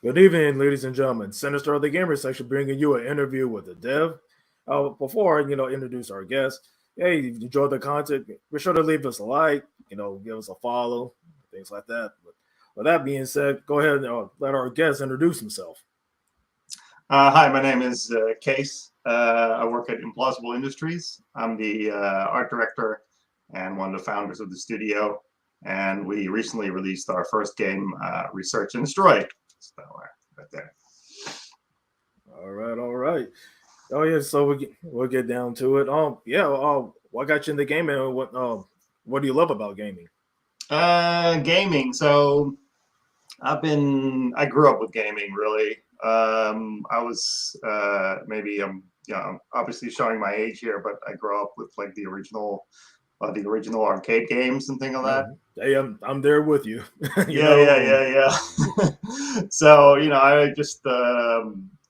Good evening, ladies and gentlemen. Sinister of the Gamer section bringing you an interview with the dev. Before introduce our guest. Hey, if you enjoyed the content, be sure to leave us a like. Give us a follow, things like that. But with that being said, go ahead and let our guest introduce himself. Hi, my name is Case. I work at Implausible Industries. I'm the art director and one of the founders of the studio. And we recently released our first game, Research and Destroy. So, right there. All right, all right. Oh yeah, so we'll get down to it. Yeah. What got you in the game, and what do you love about gaming? Gaming. So I grew up with gaming, really. I was maybe I'm obviously showing my age here, but I grew up with like the original arcade games and things like that. Hey, I'm there with you. Yeah. So I just I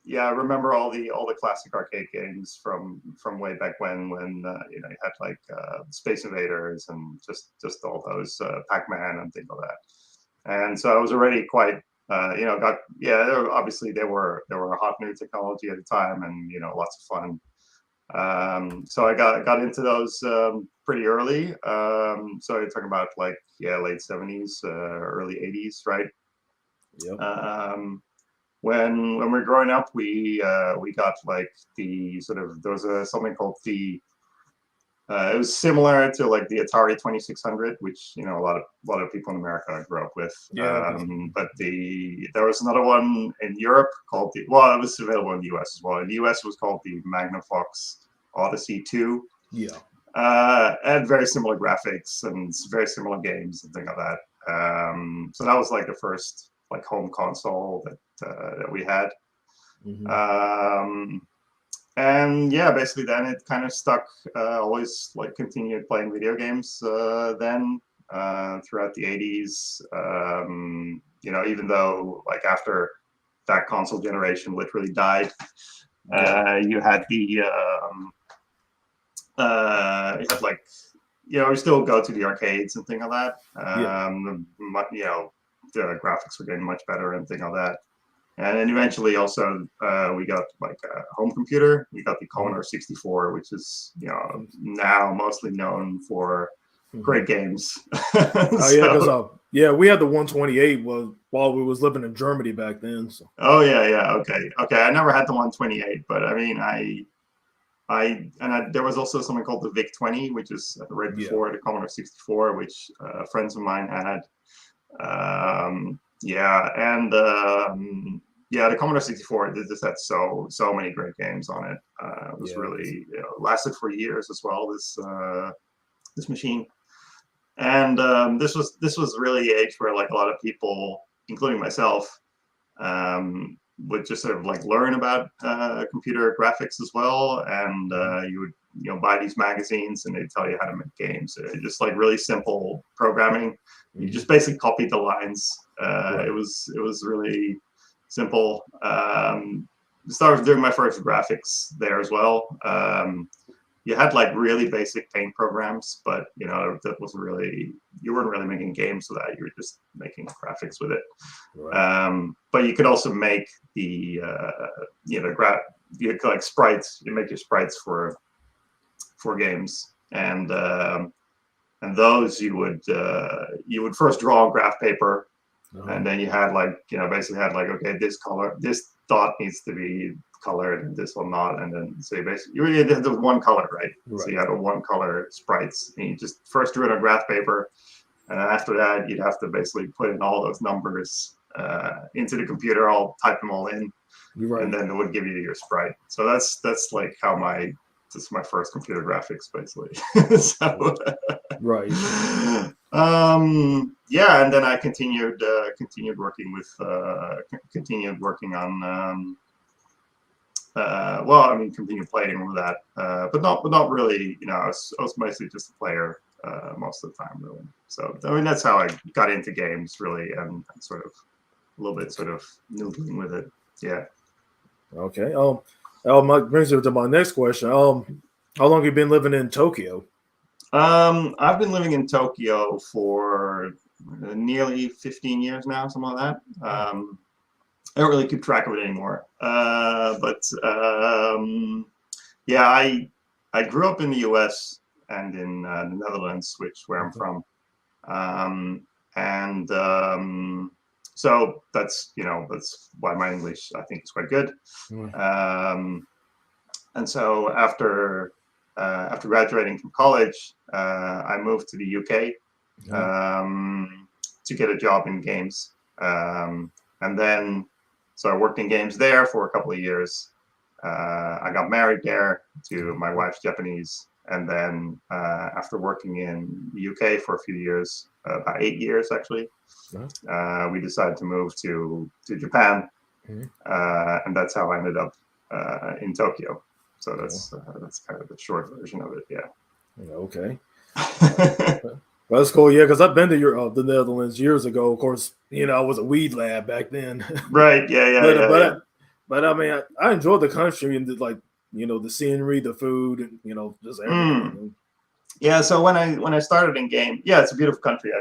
remember all the classic arcade games from way back when you had like Space Invaders and just all those Pac-Man and things like that. And so I was already quite obviously they were hot new technology at the time, and lots of fun. So I got into those pretty early. So you're talking about like late 70s, early 80s, right? Yep. When we were growing up, we got like the sort of there was something called the it was similar to like the Atari 2600, which a lot of people in America grew up with. Yeah. But there was another one in Europe called it was available in the US as well. In the US, it was called the Magnavox Odyssey 2. Yeah. And very similar graphics and very similar games and things like that. So that was like the first like home console that we had. Mm-hmm. And yeah, basically then it kind of stuck. Always like continued playing video games then throughout the 80s. Even though like after that console generation literally died, you had you had like you still go to the arcades and things like that. The graphics were getting much better and things like that. And then eventually also we got like a home computer. We got the Commodore 64, which is now mostly known for great games. Oh yeah, because we had the 128 while we was living in Germany back then. So. Oh yeah. Okay. I never had the 128, but I mean there was also something called the VIC-20, which is right before the Commodore 64, which friends of mine had. The Commodore 64 just had so many great games on it. It was really lasted for years as well. This machine, and this was really the age where like a lot of people, including myself, would just sort of like learn about computer graphics as well, and you would buy these magazines and they tell you how to make games. Just like really simple programming. You just basically copied the lines. It was really simple. Started doing my first graphics there as well. You had like really basic paint programs, but that wasn't really, you weren't really making games with that. You were just making graphics with it. But you could also make the you could like sprites. You make your sprites for games, and those you would first draw on graph paper. And then you had like, basically had like, okay, this dot needs to be colored and this will not. And then so you basically, you really did the one color, right? So you had a one color sprites, and you just first drew it on graph paper. And then after that, you'd have to basically put in all those numbers into the computer, I'll type them all in. And then it would give you your sprite. So that's like how this is my first computer graphics, basically. And then I continued working on continued playing with that, but not really. I was mostly just a player most of the time, really. So I mean, that's how I got into games, really, and sort of a little bit sort of noodling with it. Yeah. Okay. Brings me to my next question. How long have you been living in Tokyo? I've been living in Tokyo for nearly 15 years now, something like that. I don't really keep track of it anymore. Yeah, I grew up in the U.S. and in the Netherlands, which where I'm from. So that's that's why my English I think is quite good. And so after graduating from college, I moved to the UK to get a job in games, and then so I worked in games there for a couple of years. I got married there to my wife's Japanese, and then after working in the UK for a few years, about 8 years actually, we decided to move to Japan, and that's how I ended up in Tokyo. So that's kind of the short version of it. Yeah. Okay. Well, that's cool. Yeah, because I've been to the Netherlands years ago. Of course, I was a weed lab back then. Right. Yeah. But I mean, I enjoyed the country and the scenery, the food, and just everything. Yeah. So when I started in game, yeah, it's a beautiful country.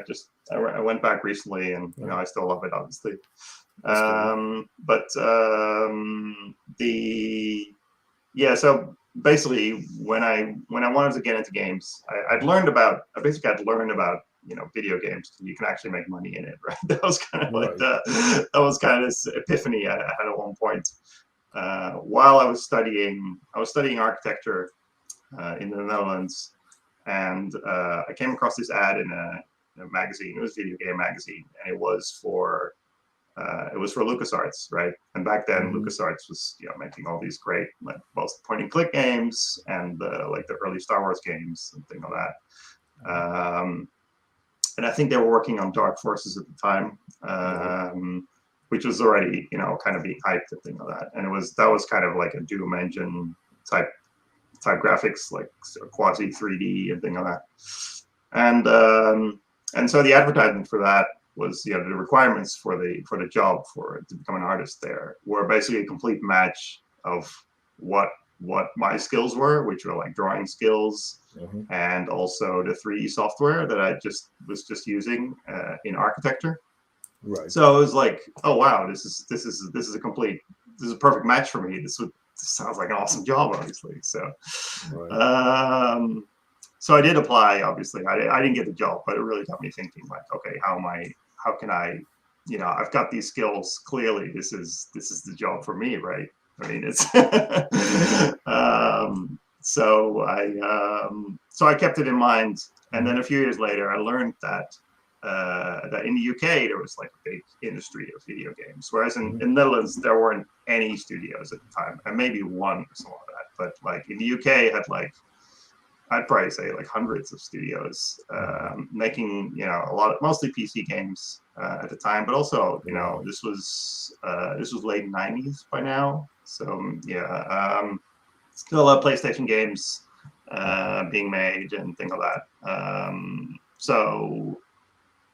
I went back recently, and I still love it, obviously. So basically, when I wanted to get into games, I'd learned about video games. You can actually make money in it, right? That was kind of this epiphany I had at one point. While I was studying architecture in the Netherlands, and I came across this ad in a magazine. It was a video game magazine, and it was for LucasArts, right? And back then, LucasArts was making all these great both point-and-click games and the early Star Wars games and things like that. And I think they were working on Dark Forces at the time, which was already kind of being hyped and things like that. And that was kind of like a Doom engine type graphics, like quasi 3D and things like that. And so the advertisement for that was the requirements for the job to become an artist there were basically a complete match of what my skills were, which were like drawing skills, and also the 3D software that I was using in architecture. Right. So it was like, oh wow, this is a perfect match for me. This sounds like an awesome job, obviously. So. Right. So I did apply, obviously. I didn't get the job, but it really got me thinking, like, okay, how can I, I've got these skills. Clearly, this is the job for me, right? I mean, it's so I kept it in mind, and then a few years later, I learned that in the UK there was like a big industry of video games, whereas in Netherlands there weren't any studios at the time, and maybe one or something like that. But like in the UK, it had like, I'd probably say like hundreds of studios making mostly PC games at the time, but also this was late 90s by now, so still a lot of PlayStation games being made and things like that.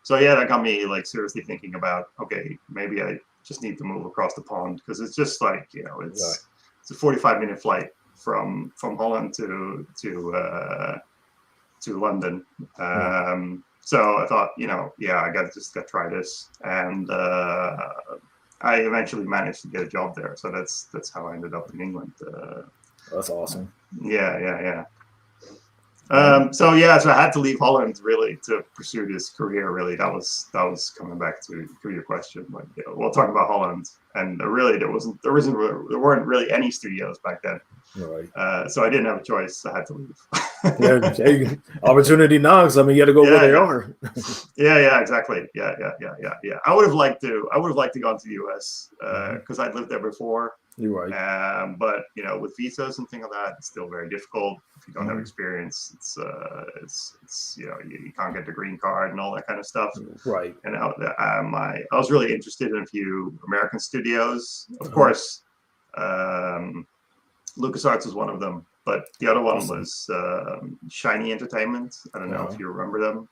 So yeah, that got me like seriously thinking about, okay, maybe I just need to move across the pond, because it's just like it's a 45-minute flight from Holland to London. So I thought, I got to try this, and I eventually managed to get a job there. So that's how I ended up in England. That's awesome. Yeah. So I had to leave Holland really to pursue this career. Really, that was coming back to your question. Like, we'll talk about Holland, and really there weren't really any studios back then. Right. So I didn't have a choice. I had to leave. Opportunity knocks. I mean, you got to go where they are. Yeah, exactly. Yeah. I would have liked to go to the US because I'd lived there before. You're right. But with visas and things like that, it's still very difficult if you don't have experience. It's you can't get the green card and all that kind of stuff. Right. And I was really interested in a few American studios, of course. LucasArts was one of them, but the other one was Shiny Entertainment. I don't know if you remember them.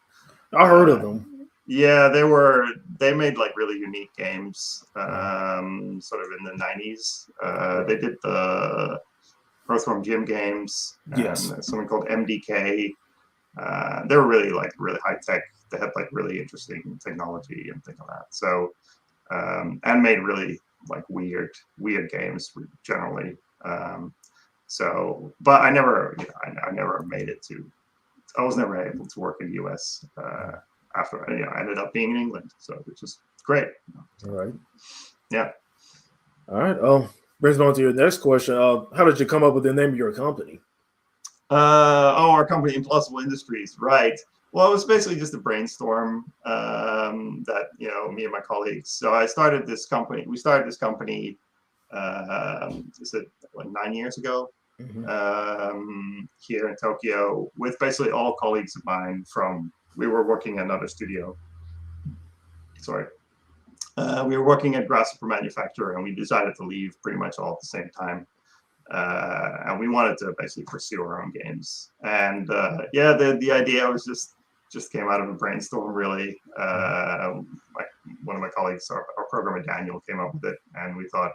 I heard of them. Yeah, they made like really unique games, sort of in the 90s. They did the Earthworm Jim games, and something called MDK. They were really high tech. They had like really interesting technology and things like that. So, and made really like weird games generally. So, but I never, I never made it to. I was never able to work in the U.S. After I ended up being in England, so which is great. All right. Yeah. All right. Brings me on to your next question. How did you come up with the name of your company? Our company, Implausible Industries, right? Well, it was basically just a brainstorm that me and my colleagues. So I started this company. We started this company. Is it like 9 years ago? Here in Tokyo, with basically all colleagues of mine from. We were working at another studio. Sorry. We were working at Grasshopper Manufacturer, and we decided to leave pretty much all at the same time. And we wanted to basically pursue our own games. And yeah, the idea was just came out of a brainstorm, really. One of my colleagues, our programmer Daniel, came up with it, and we thought,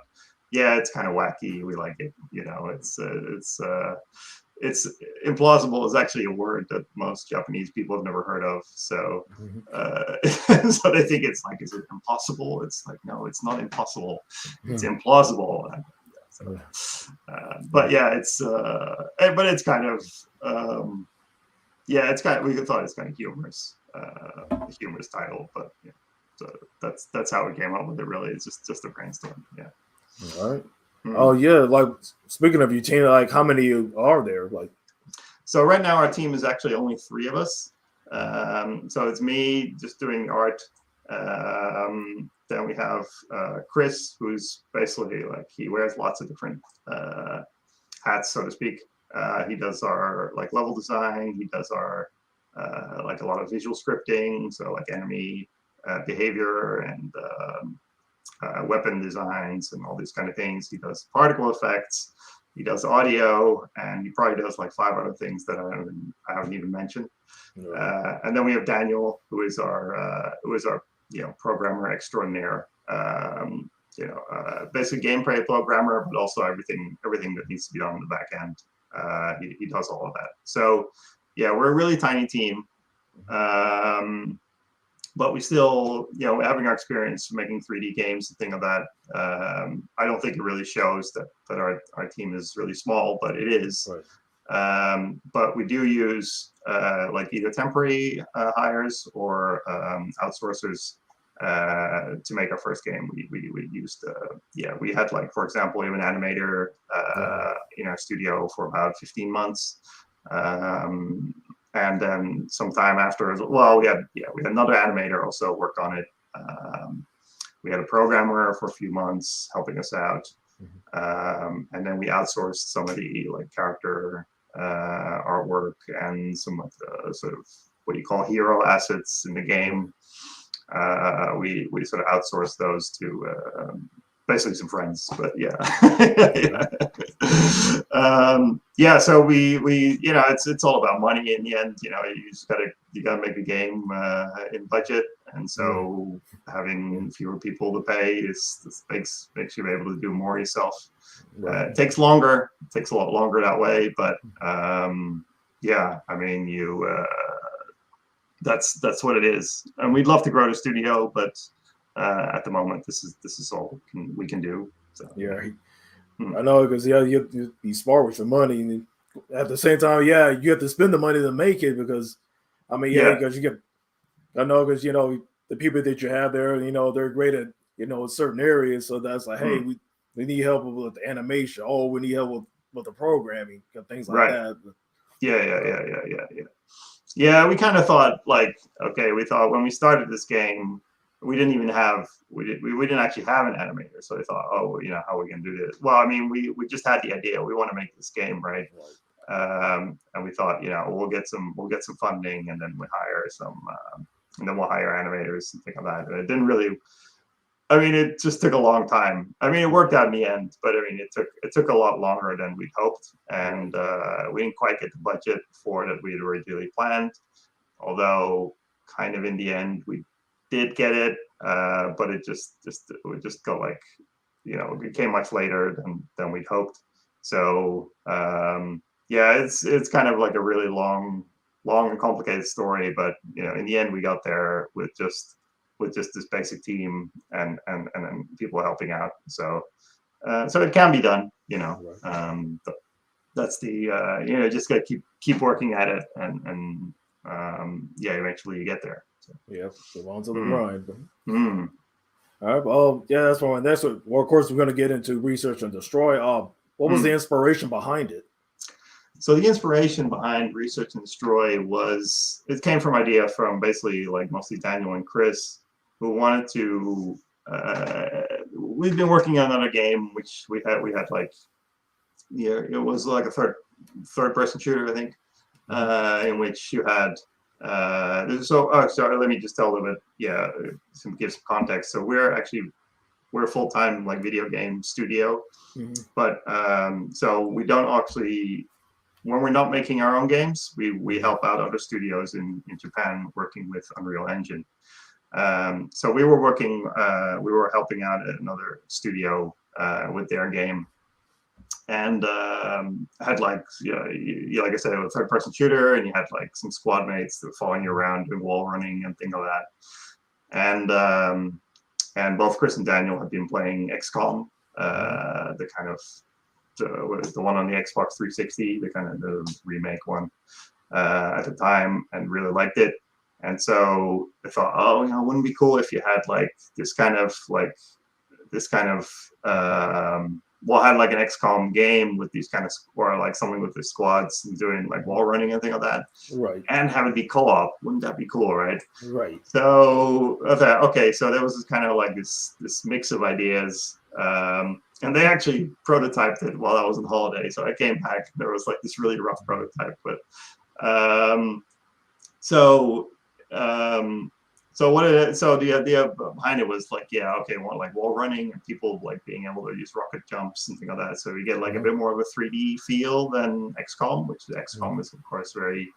yeah, it's kind of wacky. We like it. It's implausible is actually a word that most Japanese people have never heard of. So, so they think it's like, is it impossible? It's like, no, it's not impossible. It's implausible. So, but yeah, but it's kind of, yeah, we thought it's kind of humorous, humorous title, but yeah, so that's how we came up with it. Really, it's just a brainstorm. Yeah. All right. Oh yeah, like speaking of your team, like how many are there? Like, so right now our team is actually only 3 of us. So it's me just doing art. Then we have Chris, who's basically like he wears lots of different hats, so to speak. He does our like level design. He does our like a lot of visual scripting, so like enemy behavior and weapon designs and all these kind of things. He does particle effects. He does audio, and he probably does like 5 other things that I haven't even mentioned. And then we have Daniel, who is our programmer extraordinaire. Basically gameplay programmer, but also everything that needs to be done on the back end. He does all of that. So yeah, we're a really tiny team. But we still, having our experience making 3D games and things like that, I don't think it really shows that our team is really small, but it is. Right. But we do use like either temporary hires or outsourcers to make our first game. We used, we had like, for example, we have an animator in our studio for about 15 months. And then sometime after, well, we had another animator also worked on it. We had a programmer for a few months helping us out. And then we outsourced some of the like character artwork and some of the sort of what you call hero assets in the game. We sort of outsourced those to basically some friends, but yeah. So we it's all about money in the end. You just gotta make a game in budget, and so having fewer people to pay makes you able to do more yourself. It takes longer. It takes a lot longer that way, but yeah, I mean that's what it is, and we'd love to grow the studio, but at the moment this is all we can do. So yeah. I know, because you have to be smart with your money, and at the same time, you have to spend the money to make it, because I mean, because I know, because the people that you have there, they're great at certain areas, so that's like, hey, we need help with the animation, we need help with the programming, things like that. Yeah, we kind of thought like, okay, we thought when we started this game, we didn't actually have an animator, so we thought, how are we gonna do this? Well, I mean, we just had the idea, we want to make this game, right? And we thought, we'll get some funding, and then we hire and then we'll hire animators and things like that. And it didn't really, I mean, it just took a long time. I mean, it worked out in the end, but I mean, it took a lot longer than we'd hoped, and we didn't quite get the budget for that we had originally planned. Although, kind of in the end, we did get it, but it just got like, it came much later than we'd hoped. So it's kind of like a really long and complicated story, but in the end we got there with just with just this basic team and then people helping out. So so it can be done, you know. But that's the just gotta keep working at it, and yeah, eventually you get there. So. Yeah, belongs to the grind. Mm. All right, well, yeah, that's fine. That's what. Well, of course, we're going to get into research and destroy. What was the inspiration behind it? So the inspiration behind Research and Destroy it came from idea from basically like mostly Daniel and Chris, who wanted to. We've been working on another game which we had like, yeah, it was like a third person shooter, I think, in which you had. Sorry, let me just tell a little bit. Yeah, give some context. So we're a full-time like video game studio, but so we don't actually, when we're not making our own games, we help out other studios in Japan working with Unreal Engine. So we were helping out at another studio with their game, and had like, like I said, a third-person shooter, and you had like some squad mates that were following you around doing wall running and things like that. And both Chris and Daniel had been playing XCOM, the kind of the one on the Xbox 360, the remake one at the time, and really liked it. And so I thought, oh, wouldn't it be cool if you had like this kind of had like an XCOM game with these kind of, or like something with the squads and doing like wall running and things like that, right? And have it be co-op. Wouldn't that be cool, right? Right. So I thought, okay, so there was this kind of like this mix of ideas, and they actually prototyped it while I was on holiday. So I came back, and there was like this really rough prototype, but so the idea behind it was like, yeah, okay, well, like wall running and people like being able to use rocket jumps and things like that. So you get like a bit more of a 3D feel than XCOM, which XCOM is of course very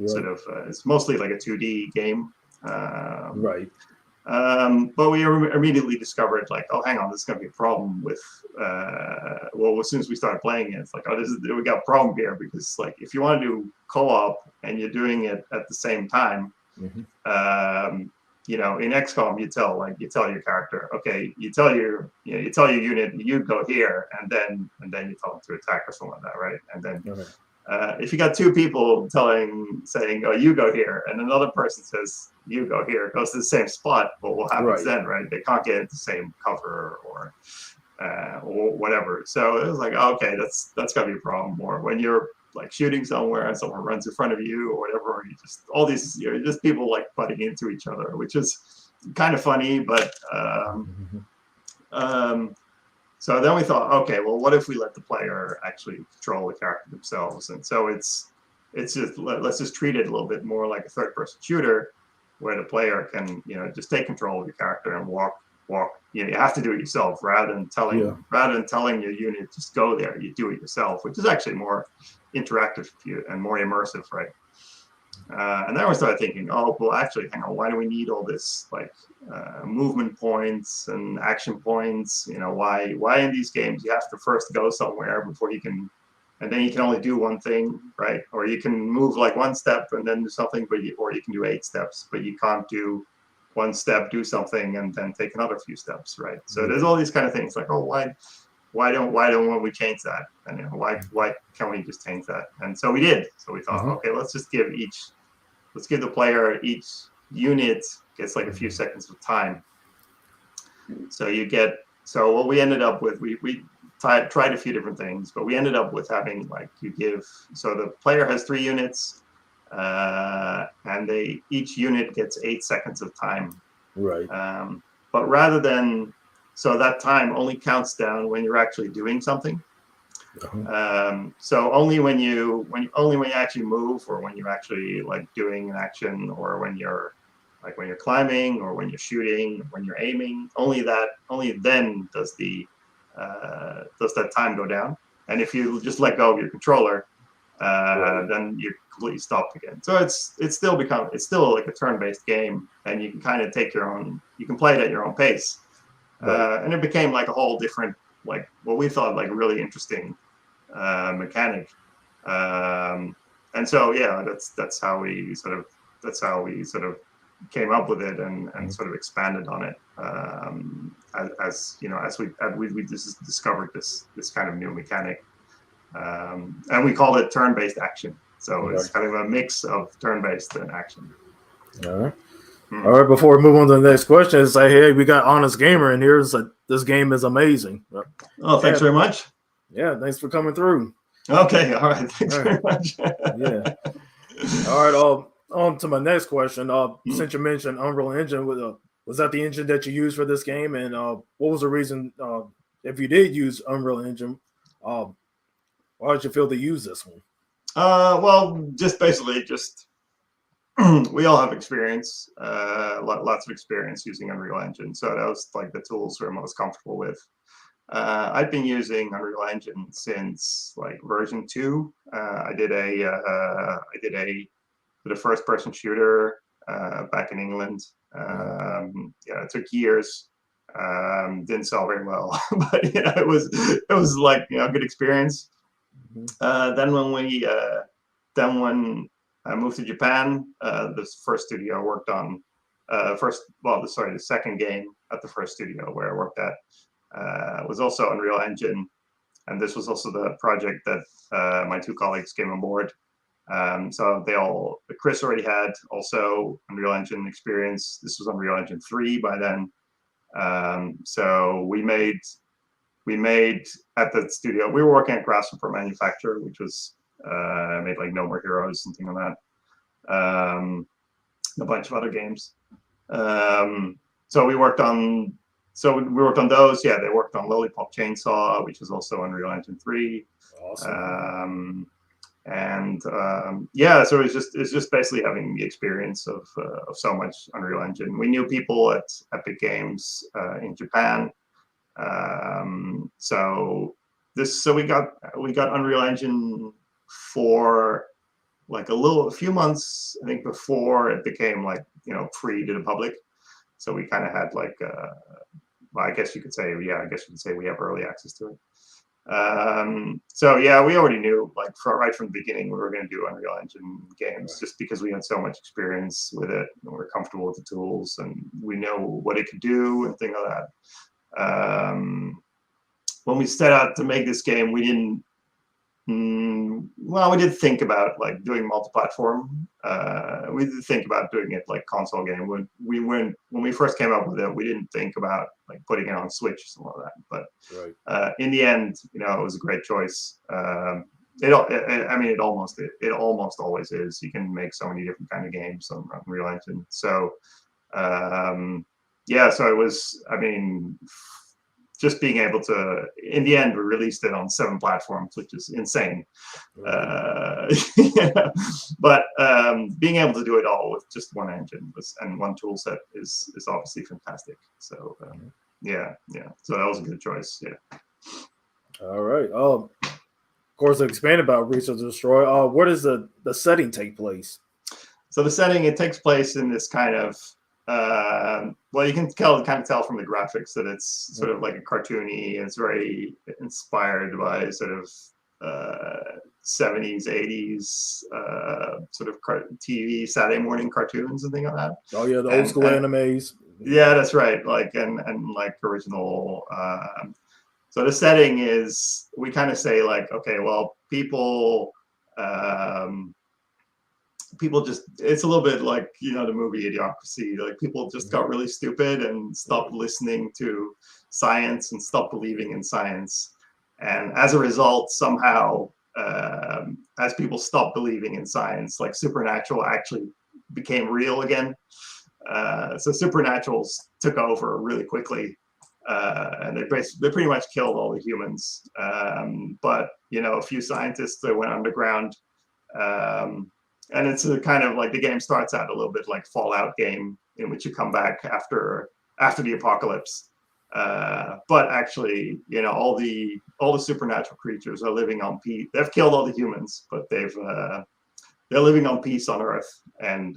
sort of it's mostly like a 2D game. Right. But we immediately discovered like, oh, hang on, this is gonna be a problem with well, as soon as we started playing it, it's like, oh, we got a problem here, because like if you want to do co-op and you're doing it at the same time, in XCOM, you tell your character, okay, you tell your unit, you go here, and then you tell them to attack or something like that, right? And then if you got two people saying, oh, you go here, and another person says, you go here, it goes to the same spot, but what happens then, right? They can't get the same cover or whatever. So it was like, oh, okay, that's gotta be a problem. Or when you're like shooting somewhere and someone runs in front of you or whatever, or you're just people like butting into each other, which is kind of funny, but so then we thought, okay, well, what if we let the player actually control the character themselves? And so it's just, let's just treat it a little bit more like a third-person shooter, where the player can, just take control of your character and walk. You have to do it yourself, rather than telling your unit just go there. You do it yourself, which is actually more interactive and more immersive, right? And then we started thinking, oh, well, actually, hang on, why do we need all this like movement points and action points? Why in these games you have to first go somewhere before you can, and then you can only do one thing, right? Or you can move like one step and then do something, or you can do 8 steps, but you can't do one step, do something, and then take another few steps, right? So there's all these kind of things like, oh, why don't we change that? And why can't we just change that? And so we did. So we thought, okay, let's give the player, each unit gets like a few seconds of time. So what we ended up with, we tried a few different things, but we ended up with having like, so the player has 3 units, and each unit gets 8 seconds of time. Right. But rather than, so that time only counts down when you're actually doing something. So only when you actually move, or when you're actually like doing an action, or when you're climbing, or when you're shooting, when you're aiming, only then does that time go down. And if you just let go of your controller, then you're completely stopped again. So it's still like a turn-based game, and you can kind of you can play it at your own pace. And it became like a whole different, like what we thought like really interesting mechanic. And so yeah, that's how we sort of came up with it and sort of expanded on it as you know, as we just discovered this kind of new mechanic, and we called it turn-based action. So it's kind of a mix of turn-based and action. All right. All right. Before we move on to the next question, it's like, hey, we got Honest Gamer in here. It's like, this game is amazing. Oh, thanks very much. Yeah, thanks for coming through. Okay, all right. Thanks very much. Yeah. All right. On to my next question. Since you mentioned Unreal Engine, was that the engine that you used for this game? And what was the reason, if you did use Unreal Engine, why did you feel to use this one? Well, just basically we all have experience, lots of experience using Unreal Engine. So that was like the tools we're most comfortable with. I've been using Unreal Engine since like version 2. I did a first-person shooter back in England. Yeah, it took years. Didn't sell very well, but yeah, it was like, you know, a good experience. Then when I moved to Japan, this first studio I worked on, the second game at the first studio where I worked at was also Unreal Engine, and this was also the project that my 2 colleagues came on board. So Chris already had also Unreal Engine experience. This was Unreal Engine 3 by then. So we made at the studio, we were working at Grasshopper Manufacturer, which was made like No More Heroes and things like that, a bunch of other games. So we worked on those. Yeah, they worked on Lollipop Chainsaw, which is also Unreal Engine 3. Awesome. Yeah, so it's just basically having the experience of so much Unreal Engine. We knew people at Epic Games in Japan. So we got Unreal Engine for like a few months, I think, before it became like, you know, free to the public. So we kind of had like well, I guess you could say we have early access to it. So yeah, we already knew, like, right from the beginning, we were going to do Unreal Engine games, just because we had so much experience with it, and we're comfortable with the tools, and we know what it could do and things like that. When we set out to make this game, we didn't. Well, we did think about like doing multi-platform. We did think about doing it like console game. When we first came up with it, we didn't think about like putting it on Switch or something like that. But in the end, you know, it was a great choice. I mean, it almost always is. You can make so many different kind of games on Unreal Engine. So yeah, so it was. I mean, just being able to, in the end, we released it on 7 platforms, which is insane. Yeah. But being able to do it all with just one engine and one tool set is obviously fantastic. So yeah. So that was a good choice. Yeah. All right. Of course, expand about Research to Destroy. Where does the setting take place? So the setting, it takes place in this kind of well, you can kind of tell from the graphics that it's sort of like a cartoony. It's very inspired by sort of 70s, 80s sort of TV Saturday morning cartoons and things like that. Oh yeah, the old school animes. Yeah, that's right. Like and like original. So the setting is, we kind of say like, okay, well, people just, it's a little bit like, you know, the movie Idiocracy. Like, people just got really stupid and stopped listening to science and stopped believing in science. And as a result, somehow, as people stopped believing in science, like, supernatural actually became real again. So supernaturals took over really quickly, and they pretty much killed all the humans. But, you know, a few scientists that went underground. And it's a kind of like, the game starts out a little bit like Fallout game, in which you come back after the apocalypse. But actually, you know, all the supernatural creatures are living on peace. They've killed all the humans, but they're living on peace on Earth. And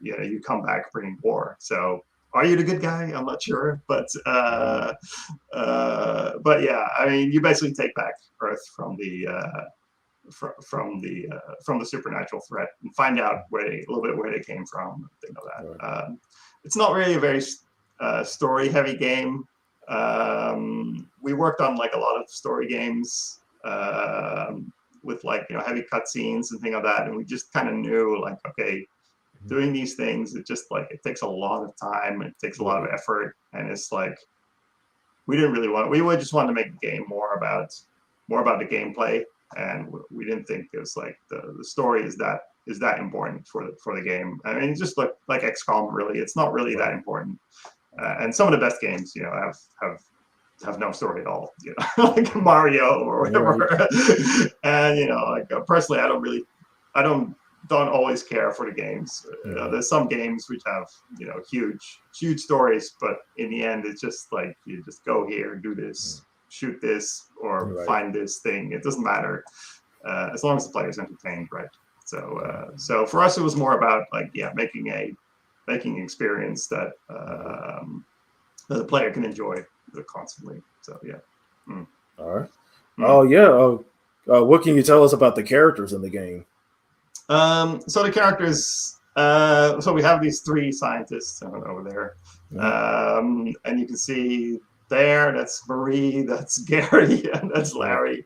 you know, you come back bringing war. So are you the good guy? I'm not sure, but yeah, I mean, you basically take back Earth from the from the supernatural threat and find out a little bit where they came from, things like that. Right. It's not really a very story heavy game. We worked on like a lot of story games with like heavy cutscenes and things like that, and we just kind of knew like, okay, doing these things, it just like it takes a lot of time, it takes a lot of effort, and it's like we would just want to make the game more about the gameplay, and we didn't think it was like the story is that important for the game. I mean, just like XCOM, really, it's not really that important. And some of the best games, have no story at all, like Mario or whatever. Right. And like personally, I don't always care for the games. There's some games which have huge stories, but in the end, it's just like you just go here, do this, shoot this, or find this thing. It doesn't matter as long as the player's entertained, right? So for us, it was more about like making an experience that the player can enjoy constantly. So yeah. All right. Oh yeah. What can you tell us about the characters in the game? So the characters. So we have these 3 scientists over there, and you can see there. That's Marie. That's Gary, and that's Larry.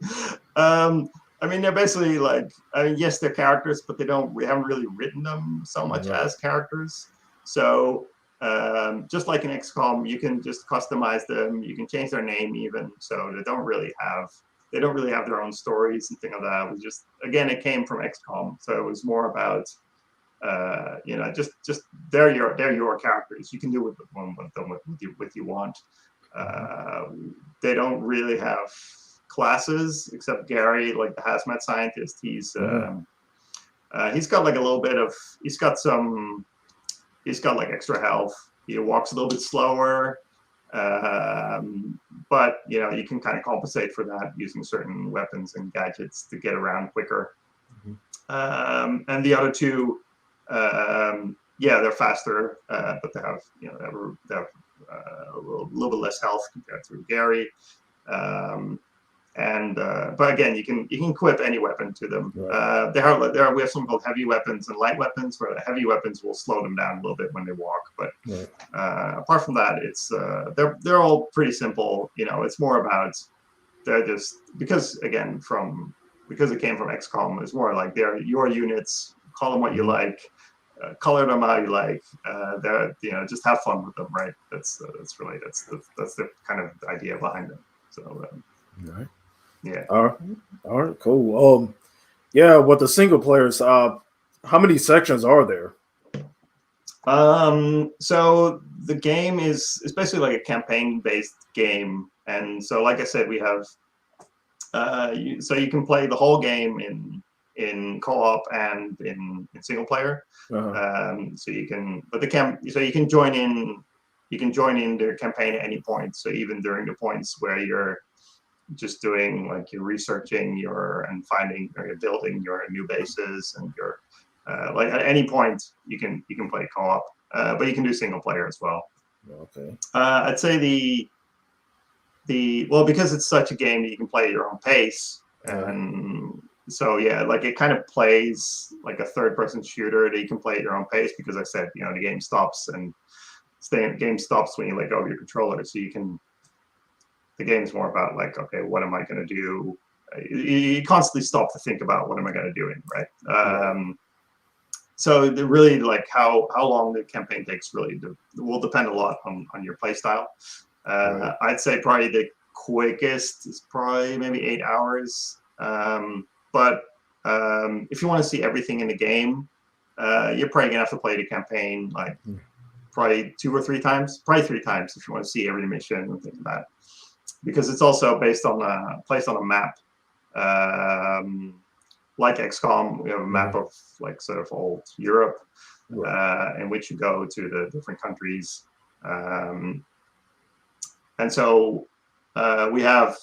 I mean, they're basically like. I mean, yes, they're characters, but we haven't really written them so much as characters. So. Just like in XCOM, you can just customize them. You can change their name even, so they don't really have their own stories and things like that. We just, again, it came from XCOM, so it was more about just they're your characters. You can do with them what you want. They don't really have classes except Gary, like the hazmat scientist. He's got like a little bit of he's got like extra health. He walks a little bit slower, but you can kind of compensate for that using certain weapons and gadgets to get around quicker. And the other 2, they're faster, but they have a little bit less health compared to Gary. But again, you can equip any weapon to them. We have something called heavy weapons and light weapons, where the heavy weapons will slow them down a little bit when they walk. But apart from that, it's they're all pretty simple. It's more about they're just because it came from XCOM. It's more like they're your units. Call them what you like, color them how you like. They're just have fun with them, right? That's the kind of idea behind them. So. Right. Yeah. All right. Cool. With the single players, how many sections are there? So the game is basically like a campaign-based game, and so like I said, we have so you can play the whole game in co-op and in single player. So you can, but you can join in the campaign at any point. So even during the points where you're just doing like you're researching and finding or you're building your new bases, and you're like at any point you can play co-op, but you can do single player as well. Okay. I'd say because it's such a game that you can play at your own pace, and so like it kind of plays like a third-person shooter that you can play at your own pace, because I said the game stops when you let go of your controller, so you can. The game's more about like, okay, what am I going to do? You constantly stop to think about what am I going to do, right? So really, like how long the campaign takes really will depend a lot on your play style. I'd say probably the quickest is probably maybe 8 hours. But if you want to see everything in the game, you're probably gonna have to play the campaign like probably 2 or 3 times, probably 3 times if you want to see every mission and things like that. Because it's also placed on a map. Like XCOM, we have a map of like sort of old Europe, in which you go to the different countries. And so we have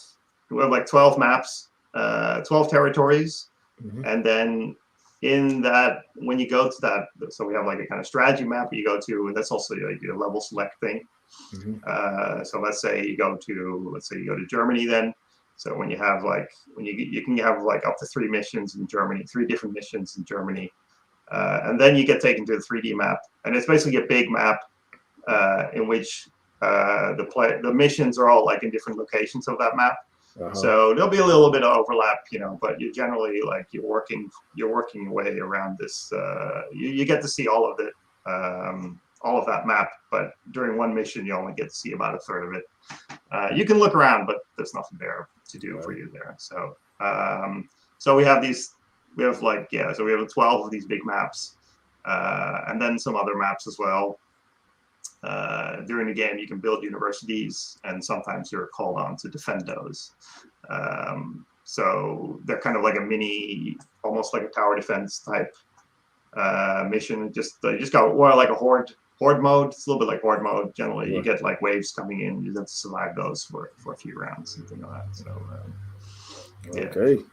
like 12 maps, 12 territories, and then in that, when you go to that, so we have like a kind of strategy map you go to, and that's also like a level select thing. So let's say you go to Germany, then So when you have like you can have like up to 3 missions in Germany, 3 different missions in Germany, and then you get taken to the 3D map, and it's basically a big map in which the missions are all like in different locations of that map. So there'll be a little bit of overlap, you know, but you generally like you're working your way around this. You get to see all of it, all of that map, but during one mission you only get to see about a third of it. You can look around, but there's nothing there to do for you there. So so we have these, we have like so we have 12 of these big maps, and then some other maps as well. During the game, you can build universities, and sometimes you're called on to defend those. So they're kind of like a mini, almost like a tower defense type mission. You just got like a horde mode. It's a little bit like horde mode. Generally, you get like waves coming in. You have to survive those for a few rounds, something like that. So okay.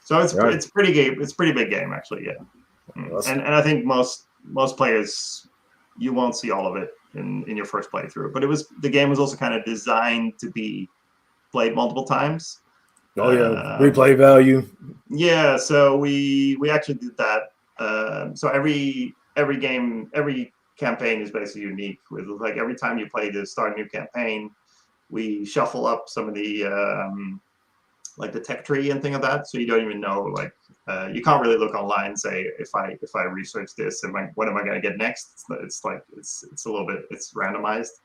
So it's pretty game. It's a pretty big game actually. Yeah, and I think most players, you won't see all of it in your first playthrough, but the game was also kind of designed to be played multiple times. Oh yeah, replay value. Yeah, so we actually did that. So every game, every campaign is basically unique. With like every time you play to start a new campaign, we shuffle up some of the like the tech tree and thing of that. So you don't even know, like you can't really look online and say if I research this, what am I going to get next? It's like it's a little bit, it's randomized.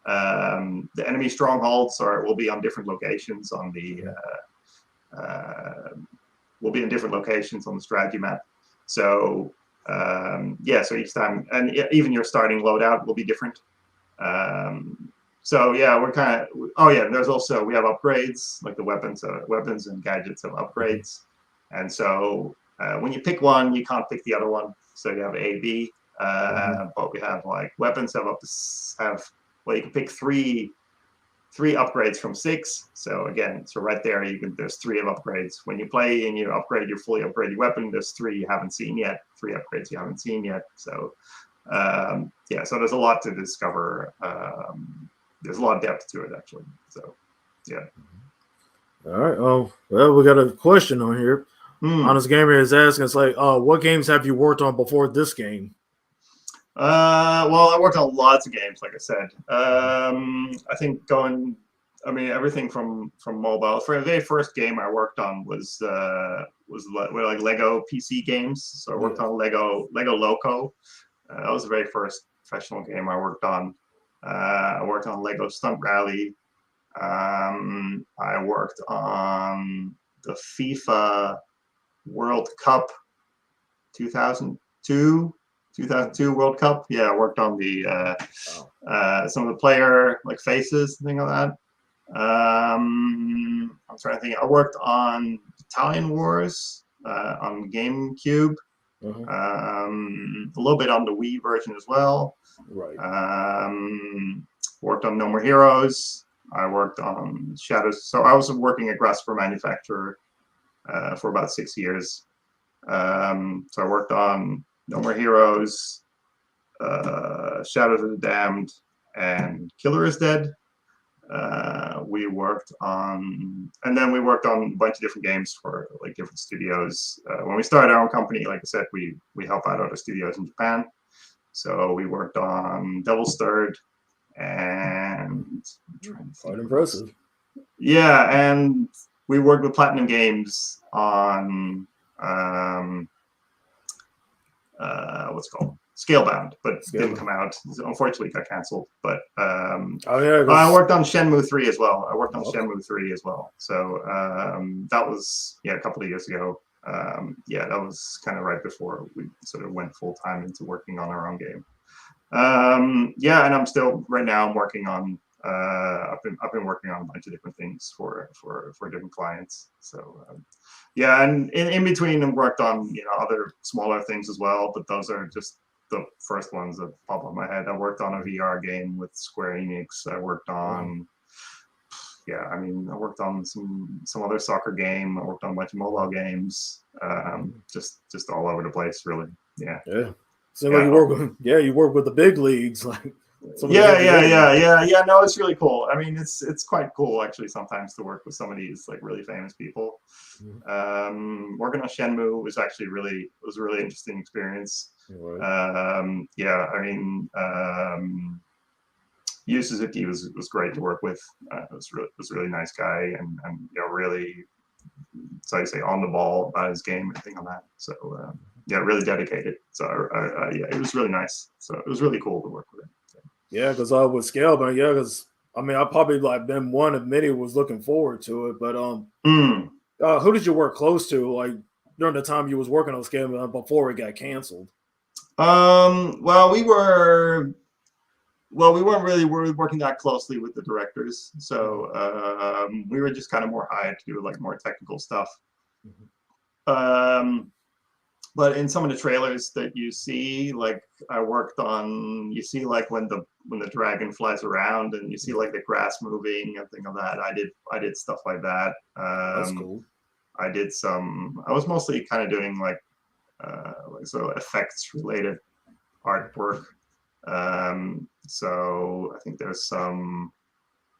The enemy strongholds will be on different locations on the will be in different locations on the strategy map. So so each time, and even your starting loadout will be different. So yeah, we're kind of, there's also, we have upgrades, like the weapons and gadgets have upgrades. And so when you pick one, you can't pick the other one. So you have A, B, but we have like weapons well, you can pick three upgrades from 6. So again, right there, there's 3 of upgrades. When you play and you fully upgrade your weapon, there's 3 you haven't seen yet, 3 upgrades you haven't seen yet. So so there's a lot to discover. There's a lot of depth to it, actually. So, yeah. All right. Oh, well, we got a question on here. Honest Gamer is asking, it's like, what games have you worked on before this game? Well, I worked on lots of games, like I said. I think everything from mobile. For the very first game I worked on was like Lego PC games. So I worked on Lego Loco. That was the very first professional game I worked on. I worked on Lego Stunt Rally. I worked on the FIFA World Cup 2002 World Cup. Yeah, I worked on the some of the player like faces and things like that. I'm trying to think. I worked on Italian Wars on GameCube. A little bit on the Wii version as well. Right. Worked on No More Heroes. I worked on Shadows. So I was working at Grasshopper Manufacturer for about 6 years. So I worked on No More Heroes, Shadows of the Damned, and Killer is Dead. We worked on a bunch of different games for like different studios. When we started our own company, like I said, we help out other studios in Japan. So we worked on Devil's Third, and quite impressive. Yeah, and we worked with Platinum Games on what's it called? Scalebound, but didn't come out. Unfortunately, it got canceled. But I worked on Shenmue 3 as well. Shenmue 3 as well. So that was a couple of years ago. That was kind of right before we sort of went full time into working on our own game. And I'm still right now. I'm working on. I've been working on a bunch of different things for different clients. So and in between, I've worked on other smaller things as well. But those are just the first ones that pop up in my head. I worked on a VR game with Square Enix. I worked on. I worked on some other soccer game. I worked on a bunch of mobile games. Just all over the place, really. Yeah. So like you work with the big leagues, like some of the heavy hitters. Yeah. No, it's really cool. I mean, it's quite cool actually sometimes to work with some of these like really famous people. Working on Shenmue was actually a really interesting experience. Right. Yeah, I mean, Yu Suzuki was great to work with. Was really nice guy, and you know, really, so I say, on the ball about his game and thing on that. So yeah, really dedicated. So yeah, it was really nice. So it was really cool to work with him. So. Yeah, because with Scalebound, yeah, because I mean, I probably like been one of many who was looking forward to it. But who did you work close to, like during the time you was working on Scalebound before it got canceled? Well, we weren't really working that closely with the directors, so we were just kind of more hired to do like more technical stuff. But in some of the trailers that you see, like I worked on, you see like when the dragon flies around and you see like the grass moving and things like that. I did stuff like that. That's cool. I was mostly kind of doing like sort of effects related artwork. So I think there's some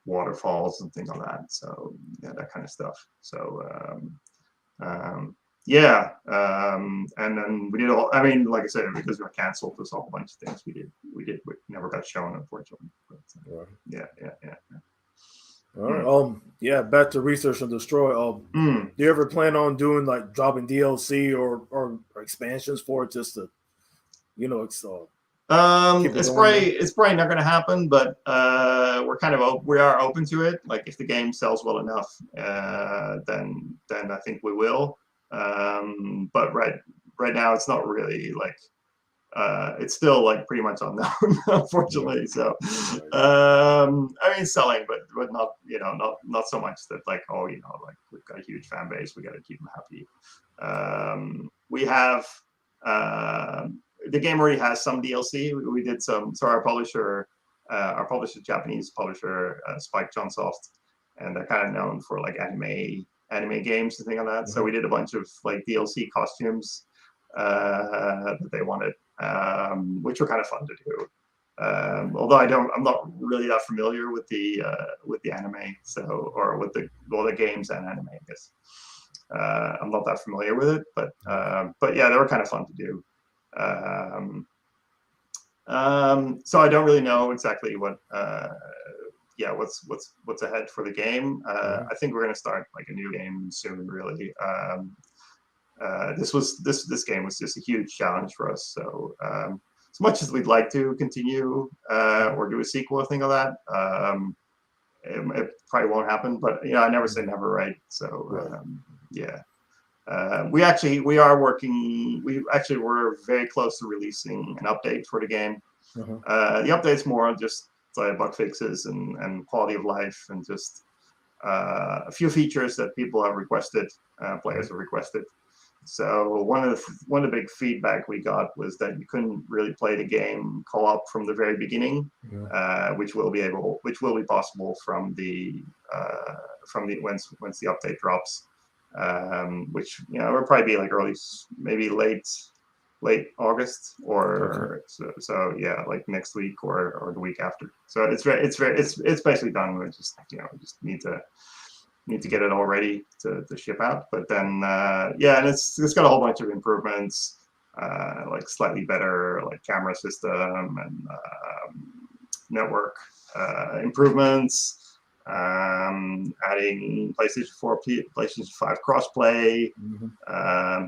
waterfalls and things like that. So yeah, that kind of stuff. So yeah, and then we did all. I mean, like I said, because we were canceled, there's a whole bunch of things we never got shown, unfortunately. But, yeah. All right. Yeah. Back to Research and Destroy. Do you ever plan on doing like dropping DLC or expansions for it, just to, you know, it's probably not going to happen, but we are open to it. Like if the game sells well enough, then I think we will. But right now it's not really like it's still like pretty much unknown, unfortunately. So I mean, selling, but not, you know, not so much that like, oh, you know, like we've got a huge fan base, we got to keep them happy. We have the game already has some DLC. We did some. So our publisher, Japanese publisher, Spike Chunsoft, and they're kind of known for like anime games and things like that. So we did a bunch of like DLC costumes that they wanted, which were kind of fun to do. Although I'm not really that familiar with the anime, so, or with the games and anime, I guess. I'm not that familiar with it, but yeah, they were kind of fun to do. So I don't really know exactly what what's ahead for the game. I think we're going to start like a new game soon, really. This game was just a huge challenge for us. So as much as we'd like to continue or do a sequel or thing like that, it probably won't happen. But you know, I never say never, right? So yeah. We are working. We're very close to releasing an update for the game. The update's more just like bug fixes and quality of life, and just a few features that people have requested, players have requested. So one of the big feedback we got was that you couldn't really play the game co-op from the very beginning, which will be possible from the once the update drops. Which, you know, will probably be like maybe late August, or so yeah, like next week or the week after. So it's basically done. We just need to get it all ready to ship out. But then yeah, and it's got a whole bunch of improvements, like slightly better like camera system and network improvements. Adding PlayStation 4, PlayStation 5 crossplay,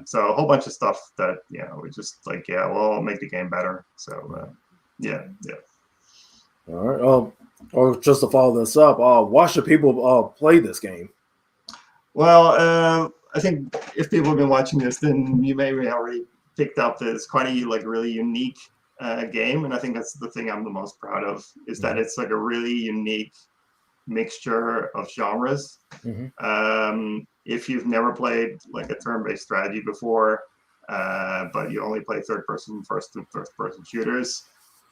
so a whole bunch of stuff that, you know, we just like, yeah, we'll make the game better. So yeah. All right. Or just to follow this up, why should people play this game? Well, I think if people have been watching this, then you may have already picked up that it's quite a really unique game, and I think that's the thing I'm the most proud of, is that it's like a really unique mixture of genres. If you've never played like a turn-based strategy before, but you only play first-person shooters,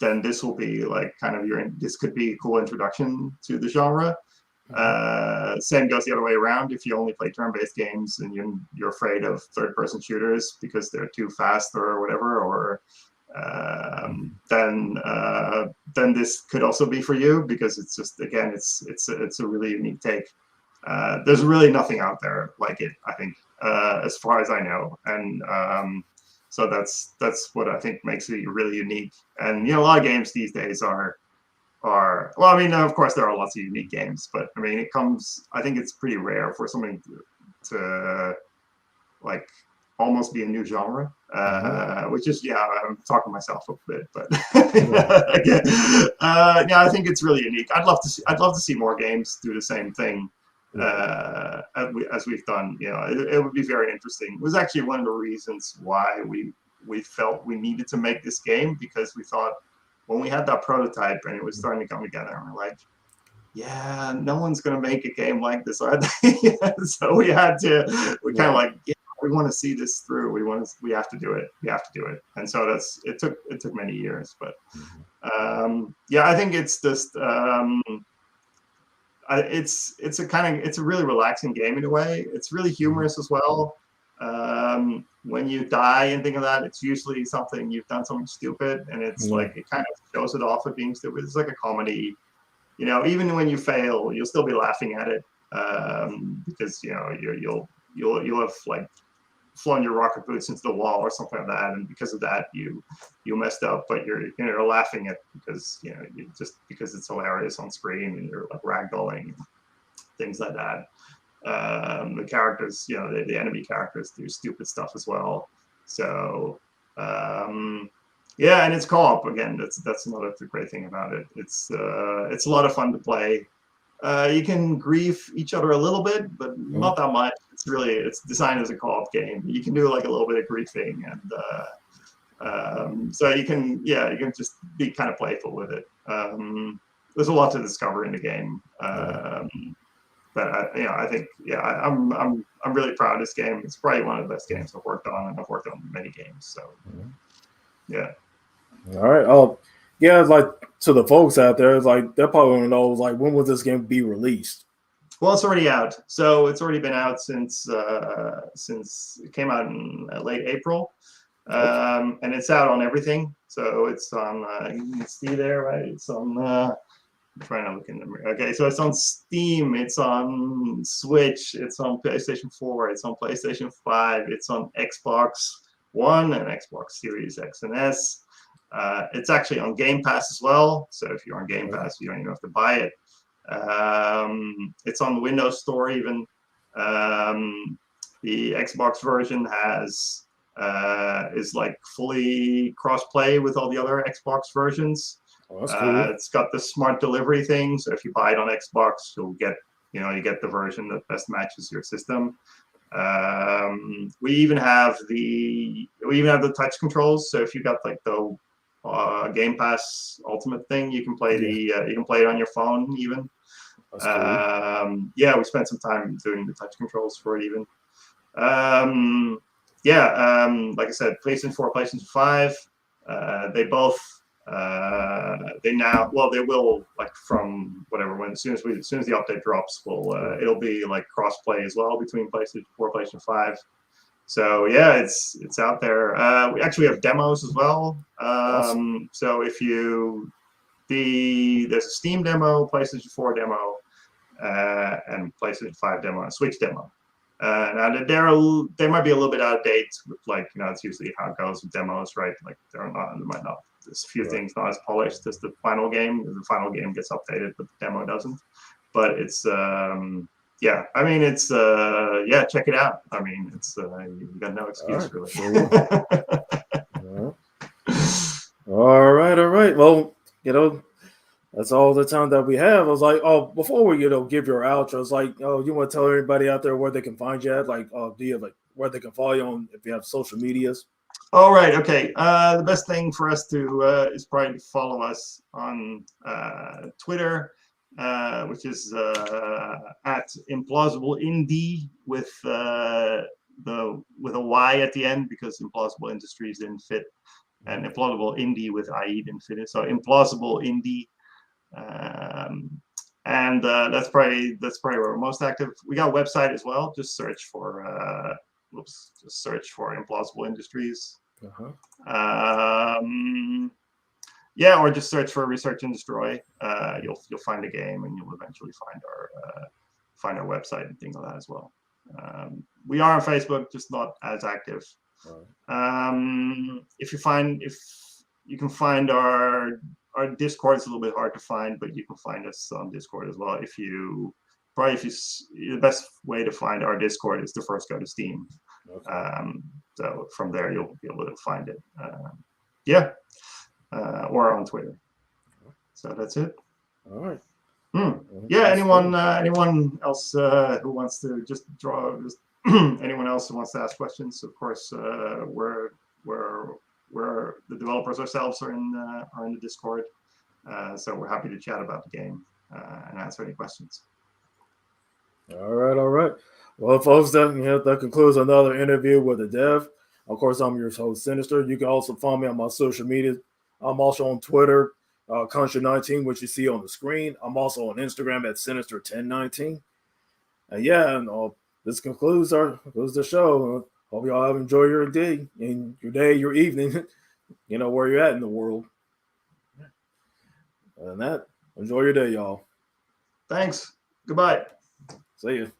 then this will be like kind of this could be a cool introduction to the genre. Same goes the other way around. If you only play turn-based games and you're afraid of third-person shooters because they're too fast or whatever, or then this could also be for you, because it's just, again, it's a really unique take. There's really nothing out there like it, I think, as far as I know, and so that's what I think makes it really unique. And a lot of games these days are well, I mean, of course there are lots of unique games, but I mean, I think it's pretty rare for something to like almost be a new genre, which is, I'm talking myself a bit, but again, I think it's really unique. I'd love to see more games do the same thing as we've done. It would be very interesting. It was actually one of the reasons why we felt we needed to make this game, because we thought when we had that prototype and it was starting to come together, and we're like, yeah, no one's going to make a game like this, are they? So we kind of like, we want to see this through. We have to do it. We have to do it. And so it took many years, but I think it's just it's a really relaxing game in a way. It's really humorous as well. When you die and think of that, it's usually you've done something stupid, and it's like it kind of shows it off at being stupid. It's like a comedy. Even when you fail, you'll still be laughing at it, because you'll have like flown your rocket boots into the wall or something like that, and because of that you messed up, but you're laughing at because because it's hilarious on screen, and you're like ragdolling and things like that. The characters, the enemy characters do stupid stuff as well. So and it's co-op again. That's another great thing about it. It's a lot of fun to play. You can grief each other a little bit, but not that much. It's designed as a co-op game. You can do like a little bit of griefing, and so you can just be kind of playful with it. There's a lot to discover in the game, but I think I'm really proud of this game. It's probably one of the best games I've worked on, and I've worked on many games. So yeah. All right. Oh, yeah. It's like, to the folks out there, it's like they're probably want to know, like, when will this game be released? Well, it's already out. So it's already been out since it came out in late April, and it's out on everything. So it's on. You can see there, right? It's on. I'm trying to look in the mirror. Okay, so it's on Steam. It's on Switch. It's on PlayStation 4. It's on PlayStation 5. It's on Xbox One and Xbox Series X and S. It's actually on Game Pass as well. So if you're on Game Pass, you don't even have to buy it. It's on the Windows Store even. The Xbox version is like fully cross-play with all the other Xbox versions. Oh, that's cool. It's got the smart delivery thing, so if you buy it on Xbox, you'll get you get the version that best matches your system. We even have the touch controls, so if you got like the Game Pass Ultimate thing, you can play you can play it on your phone even. That's cool. We spent some time doing the touch controls for it even. Like I said, PlayStation 4, PlayStation 5, they both they will, like, from whatever, as soon as the update drops, it'll be like cross play as well between PlayStation 4, PlayStation 5. So yeah, it's out there. We actually have demos as well. Awesome. So if there's a Steam demo, PlayStation 4 demo, and PlayStation 5 demo, and Switch demo. Now they might be a little bit out of date. Like, it's usually how it goes with demos, right? Like there might not. There's a few things not as polished as the final game. The final game gets updated, but the demo doesn't. But it's I mean, it's check it out. I mean, it's you got no excuse really. Sure. All right. Well, that's all the time that we have. I was like, before we, give your outro, I was like, you want to tell everybody out there where they can find you at? Like, do you have, like, where they can follow you on, if you have social medias? All right. Okay. The best thing for us to is probably to follow us on Twitter, which is at Implausible Indie with a Y at the end, because Implausible Industries didn't fit, and Implausible Indie with IE didn't fit it. So Implausible Indie. And that's probably where we're most active. We got a website as well. Just search for Implausible Industries. Yeah, or just search for Research and Destroy. You'll find the game, and you'll eventually find our website and things like that as well. We are on Facebook, just not as active. If you can find our Discord, is a little bit hard to find, but you can find us on Discord as well. The best way to find our Discord is to first go to Steam. So from there you'll be able to find it. Or on Twitter. So that's it. All right. Yeah. Anyone else who wants to anyone else who wants to ask questions? Of course, we're the developers ourselves are in the Discord, so we're happy to chat about the game and answer any questions. All right. Well, folks, that concludes another interview with the dev. Of course, I'm your host, Sinister. You can also follow me on my social media. I'm also on Twitter, Country19, which you see on the screen. I'm also on Instagram at Sinister1019. And this concludes the show. Hope y'all have enjoyed your day, your evening, where you're at in the world. And that, enjoy your day, y'all. Thanks. Goodbye. See you.